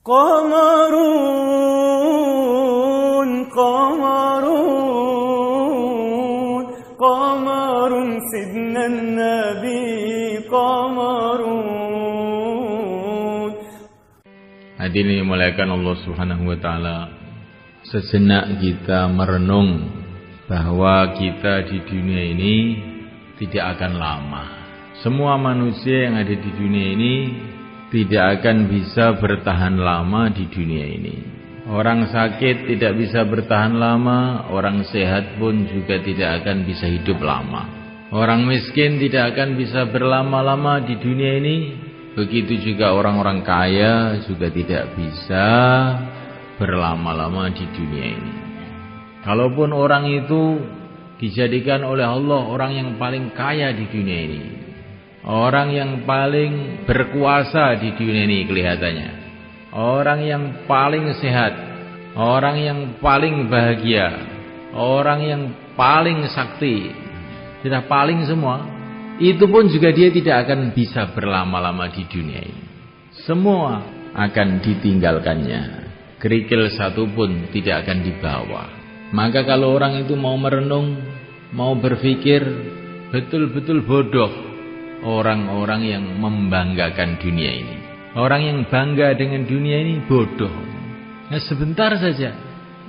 قمرون قمرون قمر سيدنا النبي قمرون. Hadirin dimuliakan Allah Subhanahu wa taala, sejenak kita merenung bahwa kita di dunia ini tidak akan lama. Semua manusia yang ada di dunia ini tidak akan bisa bertahan lama di dunia ini. Orang sakit tidak bisa bertahan lama, orang sehat pun juga tidak akan bisa hidup lama. Orang miskin tidak akan bisa berlama-lama di dunia ini. Begitu juga orang-orang kaya juga tidak bisa berlama-lama di dunia ini. Kalaupun orang itu dijadikan oleh Allah orang yang paling kaya di dunia ini, orang yang paling berkuasa di dunia ini kelihatannya, orang yang paling sehat, orang yang paling bahagia, orang yang paling sakti, sudah paling semua, itu pun juga dia tidak akan bisa berlama-lama di dunia ini. Semua akan ditinggalkannya, kerikil satu pun tidak akan dibawa. Maka kalau orang itu mau merenung, mau berpikir, betul-betul bodoh orang-orang yang membanggakan dunia ini. Orang yang bangga dengan dunia ini bodoh. Nah, sebentar saja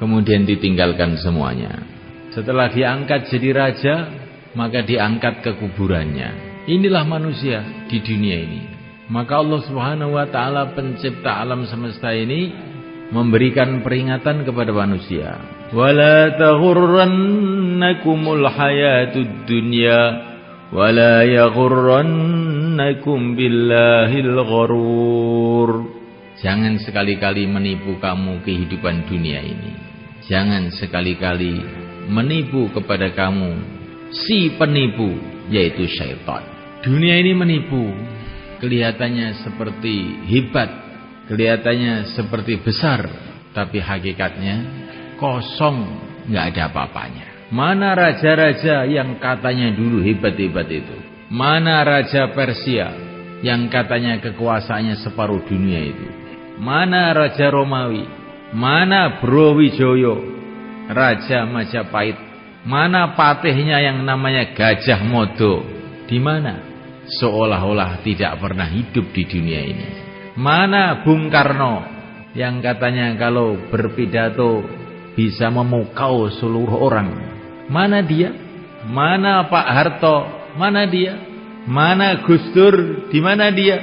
kemudian ditinggalkan semuanya. Setelah diangkat jadi raja, maka diangkat ke kuburannya. Inilah manusia di dunia ini. Maka Allah Subhanahu wa taala pencipta alam semesta ini memberikan peringatan kepada manusia. Wala taghurrannakumul hayatud dunya wala yaghurrannakum billahil gharur. Jangan sekali-kali menipu kamu kehidupan dunia ini. Jangan sekali-kali menipu kepada kamu si penipu, yaitu syaitan. Dunia ini menipu, kelihatannya seperti hebat, kelihatannya seperti besar, tapi hakikatnya kosong, nggak ada apa-apanya. Mana raja-raja yang katanya dulu hebat-hebat itu? Mana raja Persia yang katanya kekuasaannya separuh dunia itu? Mana raja Romawi? Mana Brawijaya, raja Majapahit? Mana patihnya yang namanya Gajah Mada? Di mana? Seolah-olah tidak pernah hidup di dunia ini. Mana Bung Karno yang katanya kalau berpidato bisa memukau seluruh orang? Mana dia? Mana Pak Harto? Mana dia? Mana Gus Dur? Di mana dia?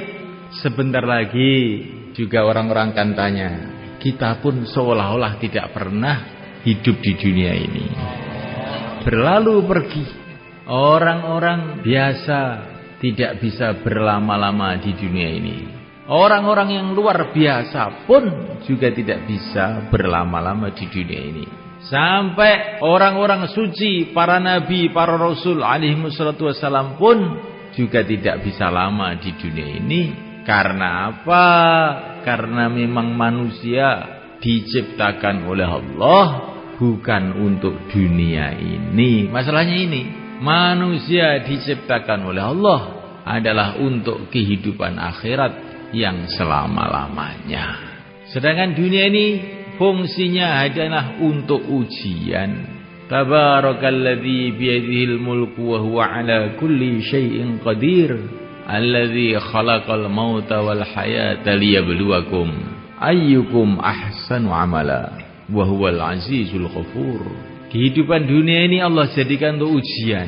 Sebentar lagi juga orang-orang akan tanya, kita pun seolah-olah tidak pernah hidup di dunia ini. Berlalu pergi. Orang-orang biasa tidak bisa berlama-lama di dunia ini. Orang-orang yang luar biasa pun juga tidak bisa berlama-lama di dunia ini. Sampai orang-orang suci, para nabi, para rasul alaihimussalatu wassalam pun juga tidak bisa lama di dunia ini. Karena apa? Karena memang manusia diciptakan oleh Allah bukan untuk dunia ini. Masalahnya ini, manusia diciptakan oleh Allah adalah untuk kehidupan akhirat yang selama-lamanya. Sedangkan dunia ini fungsinya adalah untuk ujian. Tabarakalladzi biyadihil mulku wa huwa ala kulli syai'in qadir. Alladzi khalaqal mauta wal hayata liyabluwakum ayyukum ahsanu amala. Wa huwal azizul ghafur. Kehidupan dunia ini Allah jadikan untuk ujian.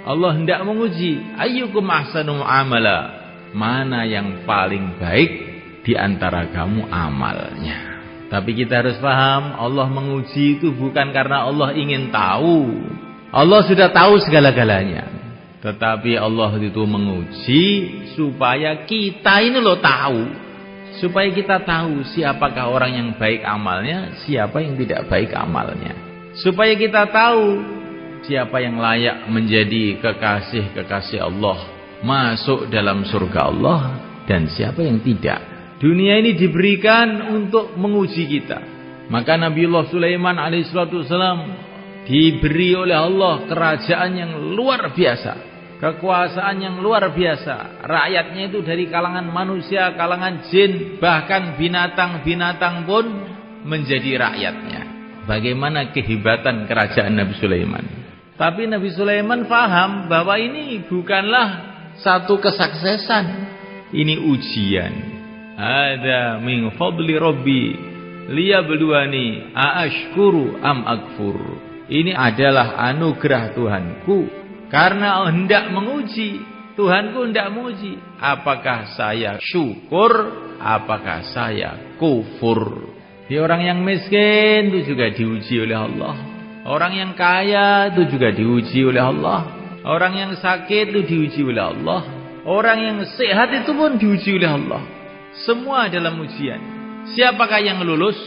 Allah hendak menguji, ayyukum ahsanu amala, mana yang paling baik di antara kamu amalnya. Tapi kita harus paham, Allah menguji itu bukan karena Allah ingin tahu. Allah sudah tahu segala-galanya. Tetapi Allah itu menguji supaya kita ini loh tahu. Supaya kita tahu siapakah orang yang baik amalnya, siapa yang tidak baik amalnya. Supaya kita tahu siapa yang layak menjadi kekasih-kekasih Allah, masuk dalam surga Allah, dan siapa yang tidak. Dunia ini diberikan untuk menguji kita. Maka Nabiullah Sulaiman alaihissalam diberi oleh Allah kerajaan yang luar biasa. kekuasaan yang luar biasa. Rakyatnya itu dari kalangan manusia, kalangan jin, bahkan binatang-binatang pun menjadi rakyatnya. Bagaimana kehebatan kerajaan Nabi Sulaiman. Tapi Nabi Sulaiman paham bahwa ini bukanlah satu kesuksesan, ini ujian. Ada min fadli rabbi liyabluwani aashkuru am akfur. Ini adalah anugerah Tuhanku, karena hendak menguji. Tuhanku hendak menguji, apakah saya syukur, apakah saya kufur. Di orang yang miskin itu juga diuji oleh Allah. Orang yang kaya itu juga diuji oleh Allah. Orang yang sakit itu diuji oleh Allah. Orang yang sehat itu pun diuji oleh Allah. Semua dalam ujian. Siapakah yang lulus?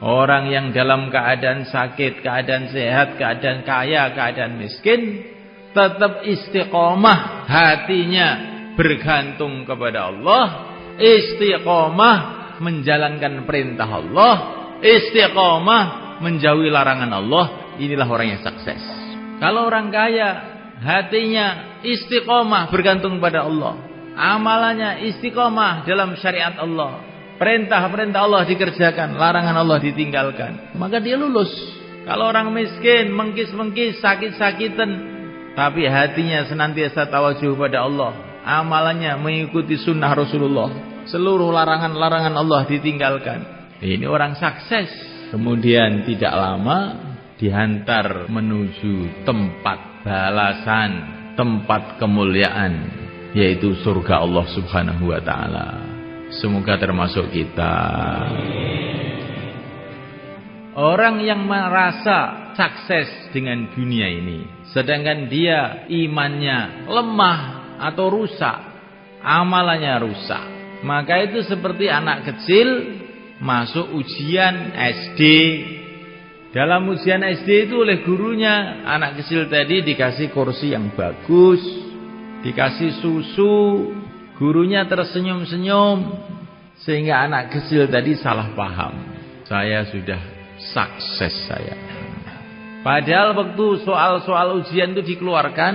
Orang yang dalam keadaan sakit, keadaan sehat, keadaan kaya, keadaan miskin, tetap istiqomah hatinya bergantung kepada Allah, istiqomah menjalankan perintah Allah, istiqomah menjauhi larangan Allah. Inilah orang yang sukses. Kalau orang kaya, hatinya istiqomah bergantung pada Allah, amalannya istiqomah dalam syariat Allah, perintah-perintah Allah dikerjakan, larangan Allah ditinggalkan, maka dia lulus. Kalau orang miskin, mengkis-mengkis, sakit-sakitan, tapi hatinya senantiasa tawajuh pada Allah, amalannya mengikuti sunnah Rasulullah, seluruh larangan-larangan Allah ditinggalkan, ini orang sukses. Kemudian tidak lama dihantar menuju tempat balasan, tempat kemuliaan, yaitu surga Allah Subhanahu wa ta'ala. Semoga termasuk kita. Orang yang merasa sukses dengan dunia ini, sedangkan dia imannya lemah atau rusak, amalannya rusak, maka itu seperti anak kecil masuk ujian SD. Dalam ujian SD itu oleh gurunya, anak kecil tadi dikasih kursi yang bagus, dikasih susu, gurunya tersenyum-senyum, sehingga anak kecil tadi salah paham. Saya sudah sukses saya. Padahal waktu soal-soal ujian itu dikeluarkan,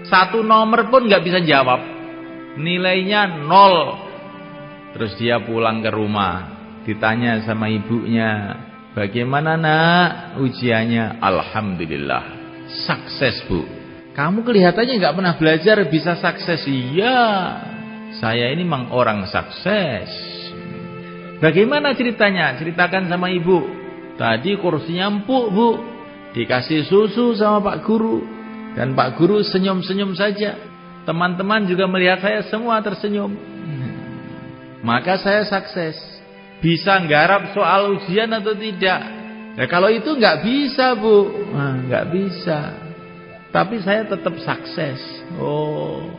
satu nomor pun nggak bisa jawab, nilainya 0. Terus dia pulang ke rumah, ditanya sama ibunya, bagaimana nak ujiannya? Alhamdulillah, sukses bu. Kamu kelihatannya nggak pernah belajar bisa sukses. Iya, saya ini memang orang sukses. Bagaimana ceritanya? Ceritakan sama ibu. Tadi kursinya empuk bu, dikasih susu sama Pak Guru, dan Pak Guru senyum-senyum saja. Teman-teman juga melihat saya semua tersenyum. Maka saya sukses. Bisa nggarap soal ujian atau tidak? Ya kalau itu nggak bisa bu, nggak bisa. Tapi saya tetap sukses. Oh,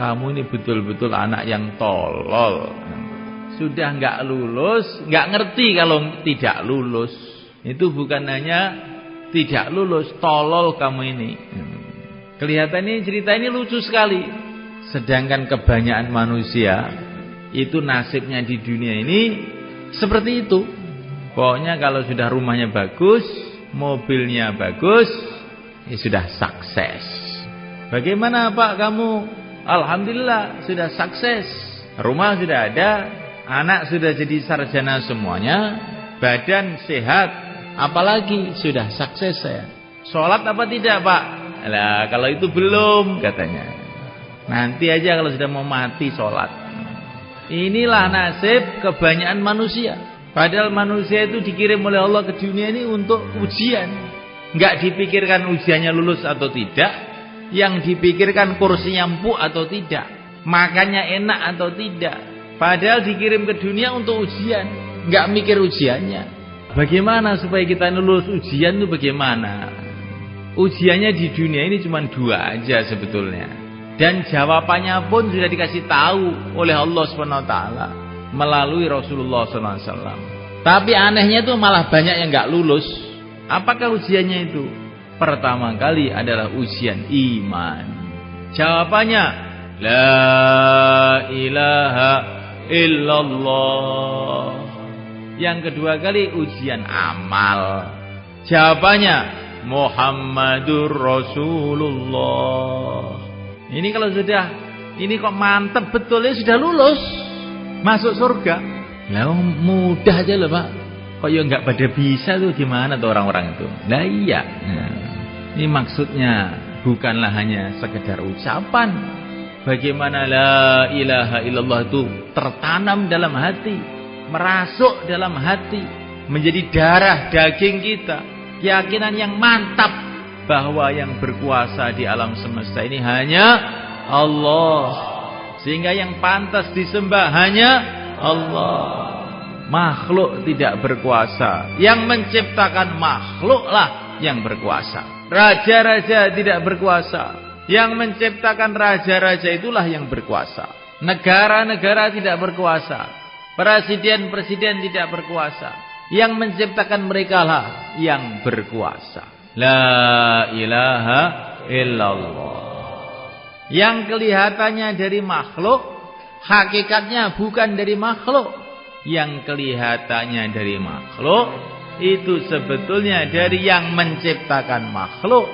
kamu ini betul-betul anak yang tolol. Sudah nggak lulus, nggak ngerti kalau tidak lulus. Itu bukan hanya tidak lulus, tolol kamu ini. Kelihatan ini cerita ini lucu sekali. Sedangkan kebanyakan manusia itu nasibnya di dunia ini seperti itu. Pokoknya kalau sudah rumahnya bagus, mobilnya bagus, ya sudah sukses. Bagaimana Pak kamu? Alhamdulillah sudah sukses. Rumah sudah ada, anak sudah jadi sarjana semuanya, badan sehat, apalagi sudah sukses saya. Sholat apa tidak Pak? Lah kalau itu belum katanya. Nanti aja kalau sudah mau mati sholat. Inilah nasib kebanyakan manusia. Padahal manusia itu dikirim oleh Allah ke dunia ini untuk ujian. Enggak dipikirkan ujiannya lulus atau tidak, yang dipikirkan kursinya empuk atau tidak, makannya enak atau tidak. Padahal dikirim ke dunia untuk ujian, enggak mikir ujiannya. Bagaimana supaya kita lulus ujian itu bagaimana? Ujiannya di dunia ini cuma 2 aja sebetulnya. Dan jawabannya pun sudah dikasih tahu oleh Allah SWT melalui Rasulullah SAW. Tapi anehnya itu malah banyak yang nggak lulus. Apakah ujiannya itu? Pertama kali adalah ujian iman. Jawabannya La ilaha illallah. Yang kedua kali ujian amal. Jawabannya Muhammadur Rasulullah. Ini kalau sudah, ini kok mantep betul ya, sudah lulus masuk surga. Lah mudah aja loh Pak. Kok ya nggak pada bisa tuh, gimana tuh orang-orang itu? Lah iya. Nah, ini maksudnya bukanlah hanya sekedar ucapan. Bagaimana la ilaha illallah itu tertanam dalam hati, merasuk dalam hati, menjadi darah daging kita. Keyakinan yang mantap bahwa yang berkuasa di alam semesta ini hanya Allah. Sehingga yang pantas disembah hanya Allah. Makhluk tidak berkuasa. Yang menciptakan makhluklah yang berkuasa. Raja-raja tidak berkuasa. Yang menciptakan raja-raja itulah yang berkuasa. Negara-negara tidak berkuasa. Presiden-presiden tidak berkuasa. Yang menciptakan mereka lah yang berkuasa. La ilaha illallah. Yang kelihatannya dari makhluk, hakikatnya bukan dari makhluk. Yang kelihatannya dari makhluk, itu sebetulnya dari yang menciptakan makhluk.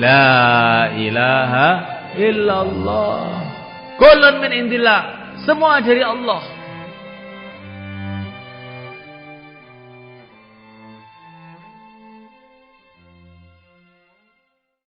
La ilaha illallah. Kullun min indillah. Semua dari Allah.